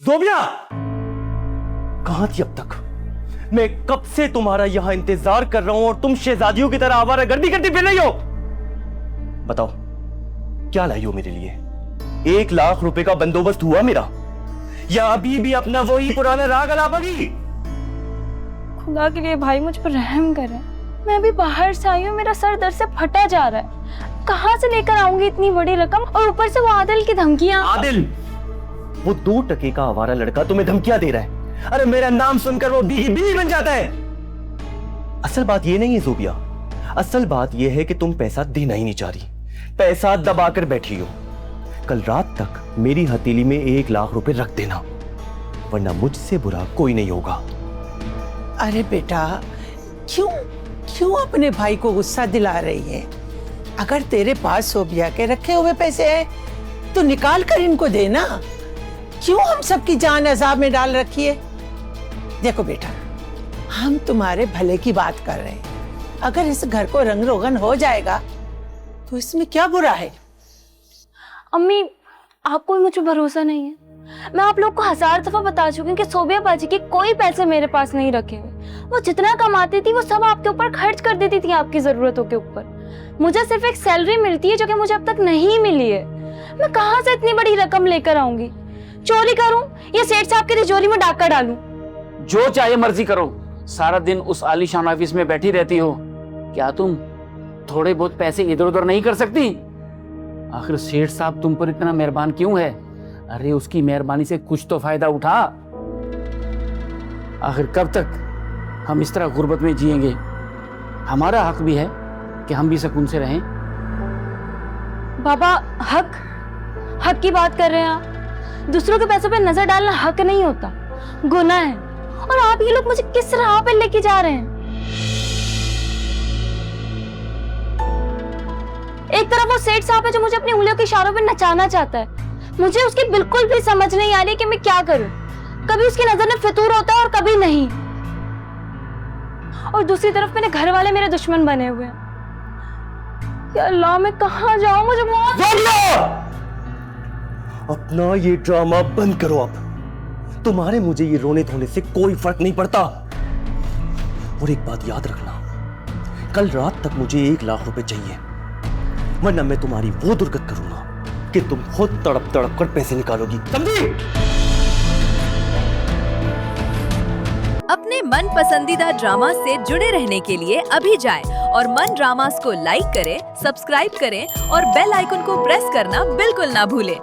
ज़ोबिया, कहां थी अब तक? मैं कब से तुम्हारा यहां इंतजार कर रहा हूं और तुम शहजादियों की तरह आवारागर्दी करती फिर रही हो। बताओ क्या लाई हो मेरे लिए? 1 लाख रुपए का बंदोबस्त हुआ मेरा, या अभी भी अपना वही पुराना राग अलापगी? खुदा के लिए भाई मुझ पर रहम करें। मैं अभी बाहर से आई हूँ, मेरा सर दर्द से फटा जा रहा है। कहाँ से लेकर आऊंगी इतनी बड़ी रकम, और ऊपर से वो आदिल की धमकियां। आदिल, वो 2 टके का आवारा लड़का तुम्हें धमकियां दे रहा है। अरे मेरा नाम सुनकर वो बीवी बन जाता है। असल बात ये नहीं है ज़ोबिया, असल बात ये है कि तुम पैसा देना ही नहीं चाह रही, पैसा दबाकर बैठी हो। कल रात तक मेरी हथेली में 1 लाख रुपए रख देना, वरना मुझसे बुरा कोई नहीं होगा। अरे बेटा, क्यों अपने भाई को गुस्सा दिला रही है? अगर तेरे पास सोबिया के रखे हुए पैसे हैं तो निकाल कर इनको देना। क्यों हम सबकी जान अजाब में डाल रखी है? देखो बेटा, हम तुम्हारे भले की बात कर रहे हैं। अगर इस घर को रंग रोगन हो जाएगा तो इसमें क्या बुरा है? अम्मी, आपको भी मुझ पर भरोसा नहीं है? मैं आप लोग को 1000 दफा बता चुकी हूँ कि सोबिया बाजी के कोई पैसे मेरे पास नहीं रखे हुए। वो जितना कमाती थी वो सब आपके ऊपर खर्च कर देती थी, आपकी जरूरतों के ऊपर। मुझे सिर्फ एक सैलरी मिलती है जो कि मुझे अब तक नहीं मिली है। मैं कहाँ से इतनी बड़ी रकम लेकर आऊंगी? चोरी करूं या सेठ साहब की तिजोरी में डाका डालूं? जो चाहे मर्जी करो, सारा दिन उस आलीशान ऑफिस में बैठी रहती हो। क्या तुम थोड़े बहुत पैसे इधर उधर नहीं कर सकती? आखिर सेठ साहब तुम पर इतना मेहरबान क्यों है? अरे उसकी मेहरबानी से कुछ तो फायदा उठा। आखिर कब तक हम इस तरह गुर्बत में जिएंगे? हमारा हक भी है कि हम भी सुकून से रहें। बाबा, हक की बात कर रहे हैं आप? दूसरों के पैसों पे नजर डालना हक नहीं होता, गुनाह है। और आप ये लोग मुझे किस राह पे लेके जा रहे हैं? एक तरफ वो सेठ साहब है जो मुझे अपनी उंगलियों के इशारों पे नचाना चाहता है। मुझे उसकी बिल्कुल भी समझ नहीं आ रही कि मैं क्या करूं। कभी उसकी नजर में फितूर होता है और कभी नहीं। और दूसरी तरफ मेरे घर वाले मेरे दुश्मन बने हुए हैं। या अल्लाह, मैं कहां जाऊं? मुझे मौत। अपना ये ड्रामा बंद करो अब। तुम्हारे मुझे ये रोने धोने से कोई फर्क नहीं पड़ता। और एक बात याद रखना, कल रात तक मुझे 1 लाख रुपए चाहिए, वरना मैं तुम्हारी वो दुर्गत करूंगा कि तुम खुद तड़प तड़प कर पैसे निकालोगी, समझी? अपने मन पसंदीदा ड्रामा से जुड़े रहने के लिए अभी जाएं और मन ड्रामास को लाइक करें, सब्सक्राइब करें और बेल आइकन को प्रेस करना बिल्कुल ना भूलें।